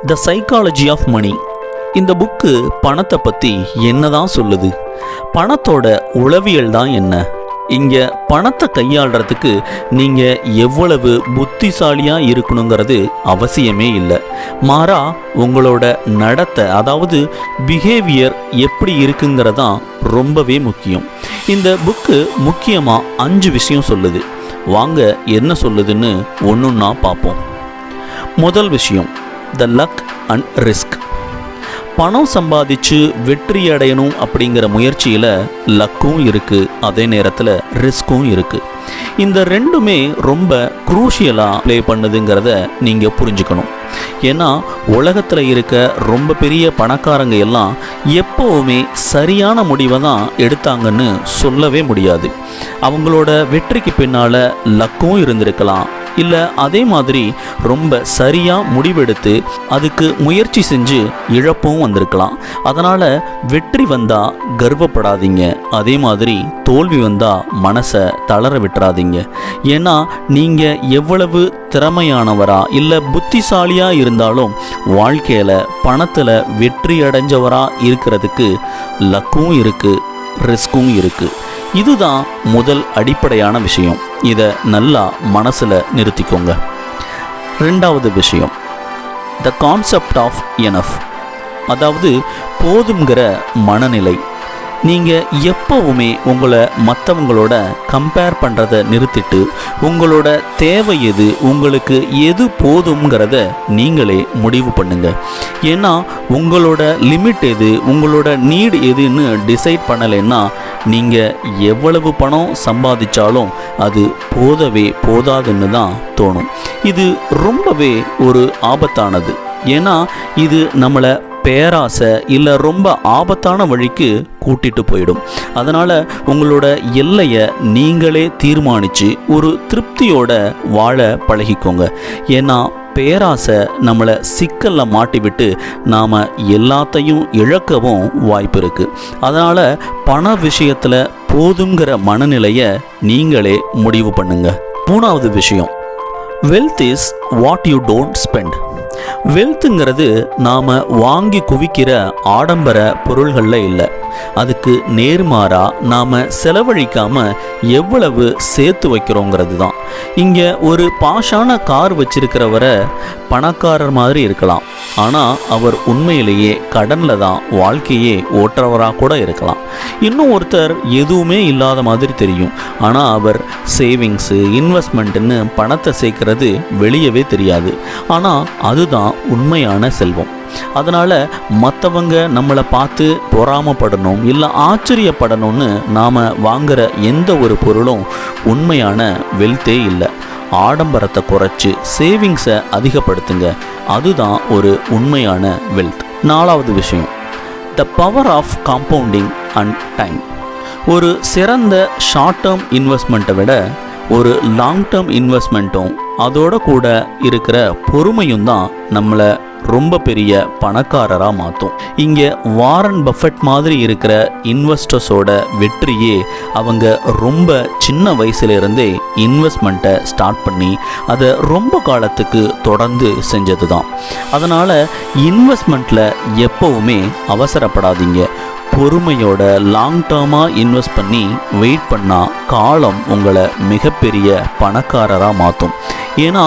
The psychology of money. இந்த book பணத்தை பற்றி என்னதான் சொல்லுது? பணத்தோட உளவியல் தான் என்ன? இங்கே பணத்தை கையாளுறதுக்கு நீங்கள் எவ்வளவு புத்திசாலியாக இருக்கணுங்கிறது அவசியமே இல்லை. மாறா உங்களோட நடத்தை, அதாவது பிஹேவியர் எப்படி இருக்குங்கிறதான் ரொம்பவே முக்கியம். இந்த புக்கு முக்கியமாக 5 விஷயம் சொல்லுது. வாங்க என்ன சொல்லுதுன்னு ஒன்றுன்னா பார்ப்போம். முதல் விஷயம், த லக் அண்ட் ரிஸ்க். பணம் சம்பாதிச்சு வெற்றி அடையணும் அப்படிங்கிற முயற்சியில் லக்கும் இருக்குது, அதே நேரத்தில் ரிஸ்க்கும் இருக்குது. இந்த ரெண்டுமே ரொம்ப குரூஷியலாக ப்ளே பண்ணுதுங்கிறத நீங்கள் புரிஞ்சுக்கணும். ஏன்னா உலகத்தில் இருக்க ரொம்ப பெரிய பணக்காரங்க எல்லாம் எப்போவுமே சரியான முடிவை தான் எடுத்தாங்கன்னு சொல்லவே முடியாது. அவங்களோட வெற்றிக்கு பின்னால் லக்கும் இருந்திருக்கலாம், இல்லை அதே மாதிரி ரொம்ப சரியாக முடிவெடுத்து அதுக்கு முயற்சி செஞ்சு இழப்பும் வந்திருக்கலாம். அதனால் வெற்றி வந்தால் கர்வப்படாதீங்க, அதே மாதிரி தோல்வி வந்தால் மனசை தளர விட்டுறாதீங்க. ஏன்னா நீங்கள் எவ்வளவு திறமையானவரா இல்லை புத்திசாலியாக இருந்தாலும் வாழ்க்கையில் பணத்தில் வெற்றி அடைஞ்சவராக இருக்கிறதுக்கு லக்கும் இருக்குது, ரிஸ்க்கும் இருக்குது. இதுதான் முதல் அடிப்படையான விஷயம். இதை நல்லா மனசில் நிறுத்திக்கோங்க. ரெண்டாவது விஷயம், த கான்செப்ட் ஆஃப் எனஃப், அதாவது போதுங்கிற மனநிலை. நீங்கள் எப்போவுமே உங்களை மற்றவங்களோட கம்பேர் பண்ணுறதை நிறுத்திட்டு உங்களோட தேவை எது, உங்களுக்கு எது போதுங்கிறத நீங்களே முடிவு பண்ணுங்க. ஏன்னா உங்களோட லிமிட் எது, உங்களோட நீட் எதுன்னு டிசைட் பண்ணலைன்னா நீங்கள் எவ்வளவு பணம் சம்பாதிச்சாலும் அது போதாதுன்னு தான் தோணும். இது ரொம்பவே ஒரு ஆபத்தானது. ஏன்னா இது நம்மளை பேராசை இல்லை ரொம்ப ஆபத்தான வழிக்கு கூட்டிட்டு போயிடும். அதனால் உங்களோட எல்லையை நீங்களே தீர்மானித்து ஒரு திருப்தியோட வாழ பழகிக்கோங்க. ஏன்னா பேராசை நம்மளை சிக்கலில் மாட்டிவிட்டு நாம் எல்லாத்தையும் இழக்கவும் வாய்ப்பு இருக்குது. அதனால் பண விஷயத்தில் போதுங்கிற மனநிலையை நீங்களே முடிவு பண்ணுங்க. மூணாவது விஷயம், wealth is what you don't spend. வெல்த்துங்கிறது நாம் வாங்கி குவிக்கிற ஆடம்பர பொருள்களில் இல்லை, அதுக்கு நேர்மாறாக நாம் செலவழிக்காமல் எவ்வளவு சேர்த்து வைக்கிறோங்கிறது தான். இங்கே ஒரு பாஷான கார் வச்சிருக்கிறவரை பணக்காரர் மாதிரி இருக்கலாம், ஆனால் அவர் உண்மையிலேயே கடனில் தான் வாழ்க்கையே ஓட்டுறவராக கூட இருக்கலாம். இன்னும் ஒருத்தர் எதுவுமே இல்லாத மாதிரி தெரியும், ஆனால் அவர் சேவிங்ஸு இன்வெஸ்ட்மெண்ட்டுன்னு பணத்தை சேர்க்கறது வெளியவே தெரியாது. ஆனால் அதுதான் உண்மையான செல்வம். அதனால் மற்றவங்க நம்மளை பார்த்து பொறாமப்படணும் இல்லை ஆச்சரியப்படணும்னு நாம் வாங்குகிற எந்த ஒரு பொருளும் உண்மையான வெல்த்தே இல்லை. ஆடம்பரத்தை குறைச்சி சேவிங்ஸை அதிகப்படுத்துங்க, அதுதான் ஒரு உண்மையான வெல்த். நாலாவது விஷயம், the power of compounding and time. ஒரு சிறந்த ஷார்ட் டேர்ம் இன்வெஸ்ட்மெண்ட்டை விட ஒரு லாங் டேர்ம் இன்வெஸ்ட்மெண்ட்டும் அதோட கூட இருக்கிற பொறுமையும் தான் நம்மளை ரொம்ப பெரிய பணக்காரராக மாற்றும். இங்கே வாரன் பஃபெட் மாதிரி இருக்கிற இன்வெஸ்டர்ஸோட வெற்றியே அவங்க ரொம்ப சின்ன வயசுலேருந்தே இன்வெஸ்ட்மெண்ட்டை ஸ்டார்ட் பண்ணி அதை ரொம்ப காலத்துக்கு தொடர்ந்து செஞ்சது தான். அதனால் இன்வெஸ்ட்மெண்ட்டில் எப்போவுமே அவசரப்படாதீங்க. பொறுமையோட லாங் டேர்மாக இன்வெஸ்ட் பண்ணி வெயிட் பண்ணால் காலம் உங்களை மிகப்பெரிய பணக்காரராக மாற்றும். ஏன்னா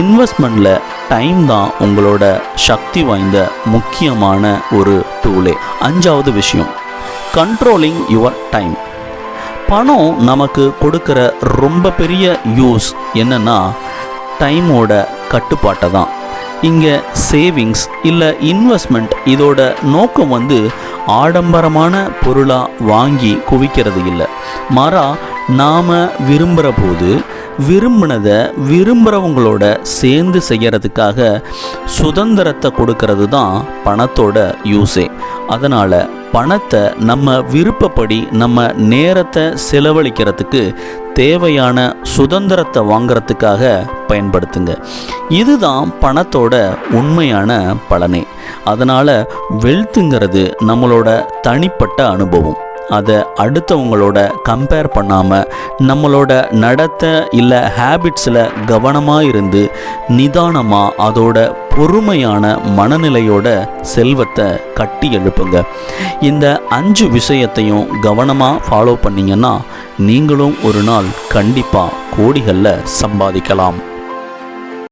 இன்வெஸ்ட்மெண்ட்டில் டைம் தான் உங்களோட சக்தி வாய்ந்த முக்கியமான ஒரு டூலே. அஞ்சாவது விஷயம், கண்ட்ரோலிங் யுவர் டைம். பணம் நமக்கு கொடுக்குற ரொம்ப பெரிய யூஸ் என்னன்னா டைமோட கட்டுப்பாட்டை தான். இங்கே சேவிங்ஸ் இல்லை இன்வெஸ்ட்மெண்ட் இதோட நோக்கம் ஆடம்பரமான பொருளாக வாங்கி குவிக்கிறது இல்லை. மாறா நாம் விரும்புகிற போது விரும்பினதை விரும்புகிறவங்களோட சேர்ந்து செய்கிறதுக்காக சுதந்திரத்தை கொடுக்கறது தான் பணத்தோட யூஸே. அதனால் பணத்தை நம்ம விருப்பப்படி நம்ம நேரத்தை செலவழிக்கிறதுக்கு தேவையான சுதந்திரத்தை வாங்கிறதுக்காக பயன்படுத்துங்க. இதுதான் பணத்தோட உண்மையான பலனே. அதனால் வெல்த்துங்கிறது நம்மளோட தனிப்பட்ட அனுபவம். அதை அடுத்தவங்களோட கம்பேர் பண்ணாமல் நம்மளோட நடத்தை இல்லை ஹேபிட்ஸில் கவனமாக இருந்து நிதானமாக அதோட பொறுமையான மனநிலையோட செல்வத்தை கட்டி எழுப்புங்க. இந்த 5 விஷயத்தையும் கவனமாக ஃபாலோ பண்ணிங்கன்னா நீங்களும் ஒரு நாள் கண்டிப்பாக கோடிகளில் சம்பாதிக்கலாம்.